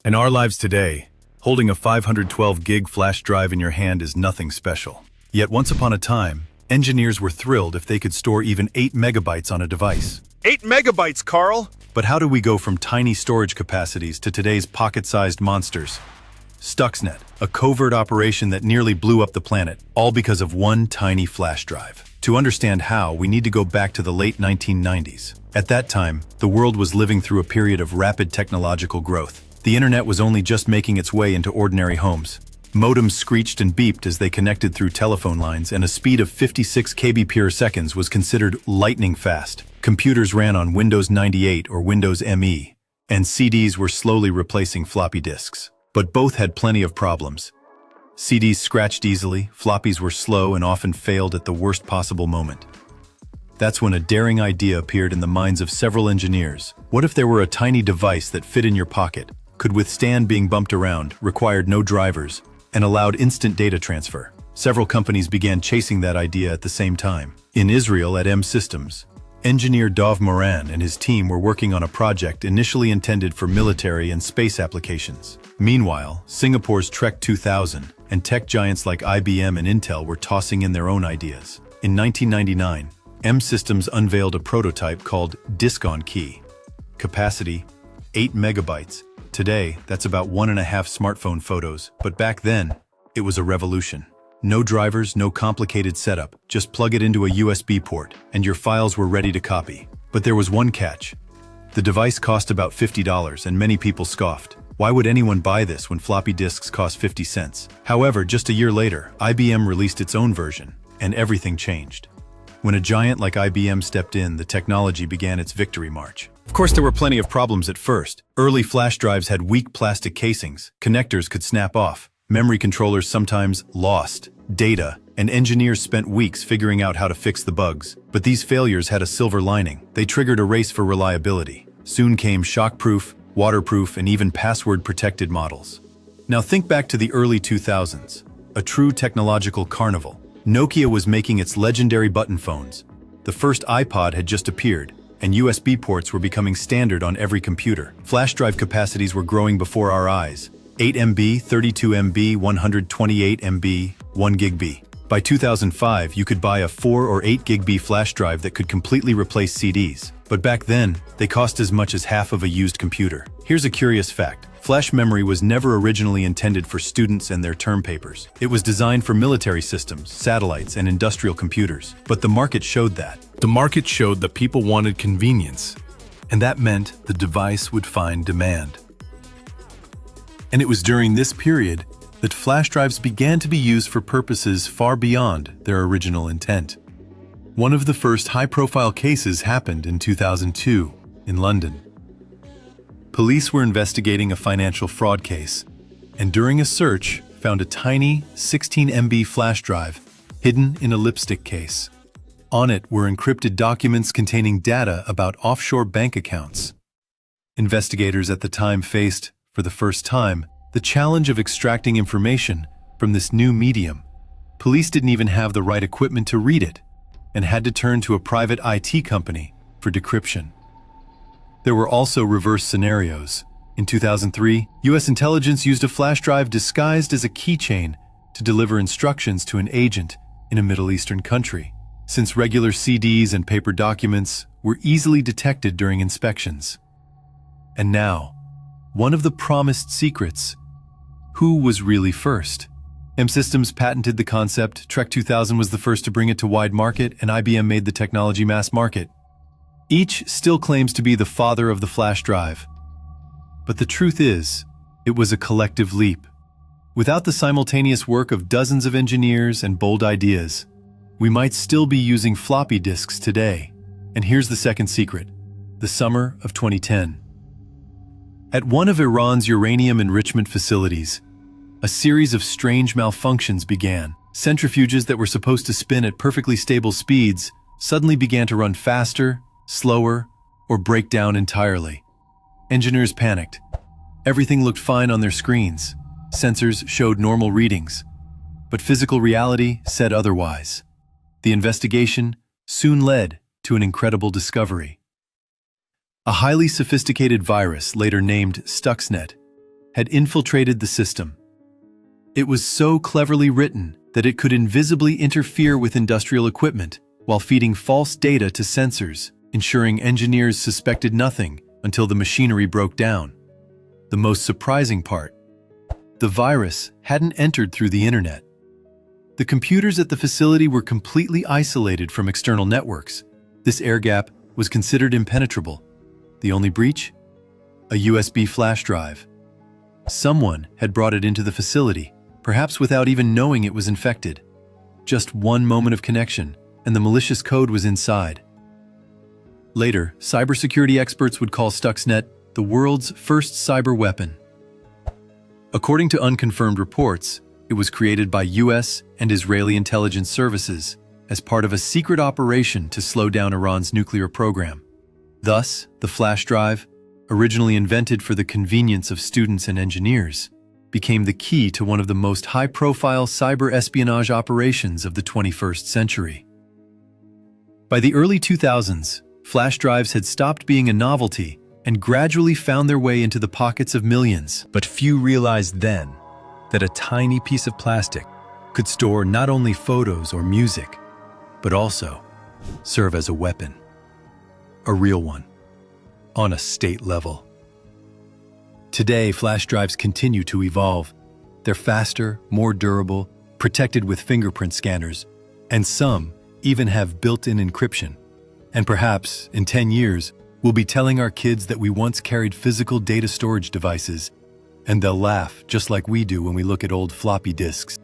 In our lives today, holding a 512 gig flash drive in your hand is nothing special. Yet once upon a time, engineers were thrilled if they could store even 8 megabytes on a device. 8 megabytes, Carl! But how do we go from tiny storage capacities to today's pocket-sized monsters? Stuxnet, a covert operation that nearly blew up the planet, all because of one tiny flash drive. To understand how, we need to go back to the late 1990s. At that time, the world was living through a period of rapid technological growth. The internet was only just making its way into ordinary homes. Modems screeched and beeped as they connected through telephone lines, and a speed of 56 kbps was considered lightning fast. Computers ran on Windows 98 or Windows ME, and CDs were slowly replacing floppy disks. But both had plenty of problems. CDs scratched easily, floppies were slow and often failed at the worst possible moment. That's when a daring idea appeared in the minds of several engineers. What if there were a tiny device that fit in your pocket, could withstand being bumped around, required no drivers, and allowed instant data transfer? Several companies began chasing that idea at the same time. In Israel at M Systems, engineer Dov Moran and his team were working on a project initially intended for military and space applications. Meanwhile, Singapore's Trek 2000 and tech giants like IBM and Intel were tossing in their own ideas. In 1999, M Systems unveiled a prototype called Disk on Key. Capacity, 8 megabytes. Today, that's about 1.5 smartphone photos, but back then, it was a revolution. No drivers, no complicated setup, just plug it into a USB port, and your files were ready to copy. But there was one catch. The device cost about $50, and many people scoffed. Why would anyone buy this when floppy disks cost 50 cents? However, just a year later, IBM released its own version, and everything changed. When a giant like IBM stepped in, the technology began its victory march. Of course, there were plenty of problems at first. Early flash drives had weak plastic casings, connectors could snap off, memory controllers sometimes lost data, and engineers spent weeks figuring out how to fix the bugs. But these failures had a silver lining. They triggered a race for reliability. Soon came shockproof, waterproof, and even password-protected models. Now think back to the early 2000s, a true technological carnival. Nokia was making its legendary button phones. The first iPod had just appeared, and USB ports were becoming standard on every computer. Flash drive capacities were growing before our eyes. 8 MB, 32 MB, 128 MB, 1 GB. By 2005, you could buy a 4 or 8 GB flash drive that could completely replace CDs. But back then, they cost as much as half of a used computer. Here's a curious fact. Flash memory was never originally intended for students and their term papers. It was designed for military systems, satellites, and industrial computers. But the market showed that. The market showed that people wanted convenience, and that meant the device would find demand. And it was during this period that flash drives began to be used for purposes far beyond their original intent. One of the first high-profile cases happened in 2002 in London. Police were investigating a financial fraud case, and during a search, found a tiny 16 MB flash drive hidden in a lipstick case. On it were encrypted documents containing data about offshore bank accounts. Investigators at the time faced, for the first time, the challenge of extracting information from this new medium. Police didn't even have the right equipment to read it, and had to turn to a private IT company for decryption. There were also reverse scenarios. In 2003, US intelligence used a flash drive disguised as a keychain to deliver instructions to an agent in a Middle Eastern country, since regular CDs and paper documents were easily detected during inspections. And now, one of the promised secrets. Who was really first? M Systems patented the concept, Trek 2000 was the first to bring it to wide market, and IBM made the technology mass market. Each still claims to be the father of the flash drive. But the truth is, it was a collective leap. Without the simultaneous work of dozens of engineers and bold ideas, we might still be using floppy disks today. And here's the second secret: the summer of 2010. At one of Iran's uranium enrichment facilities, a series of strange malfunctions began. Centrifuges that were supposed to spin at perfectly stable speeds suddenly began to run faster, slower, or break down entirely. Engineers panicked. Everything looked fine on their screens. Sensors showed normal readings. But physical reality said otherwise. The investigation soon led to an incredible discovery. A highly sophisticated virus, later named Stuxnet, had infiltrated the system. It was so cleverly written that it could invisibly interfere with industrial equipment while feeding false data to sensors, ensuring engineers suspected nothing until the machinery broke down. The most surprising part: the virus hadn't entered through the internet. The computers at the facility were completely isolated from external networks. This air gap was considered impenetrable. The only breach? A USB flash drive. Someone had brought it into the facility, perhaps without even knowing it was infected. Just one moment of connection, and the malicious code was inside. Later, cybersecurity experts would call Stuxnet the world's first cyber weapon. According to unconfirmed reports, it was created by US and Israeli intelligence services as part of a secret operation to slow down Iran's nuclear program. Thus, the flash drive, originally invented for the convenience of students and engineers, became the key to one of the most high-profile cyber espionage operations of the 21st century. By the early 2000s, flash drives had stopped being a novelty and gradually found their way into the pockets of millions. But few realized then that a tiny piece of plastic could store not only photos or music, but also serve as a weapon. A real one, on a state level. Today, flash drives continue to evolve. They're faster, more durable, protected with fingerprint scanners, and some even have built-in encryption. And perhaps, in 10 years, we'll be telling our kids that we once carried physical data storage devices, and they'll laugh just like we do when we look at old floppy disks.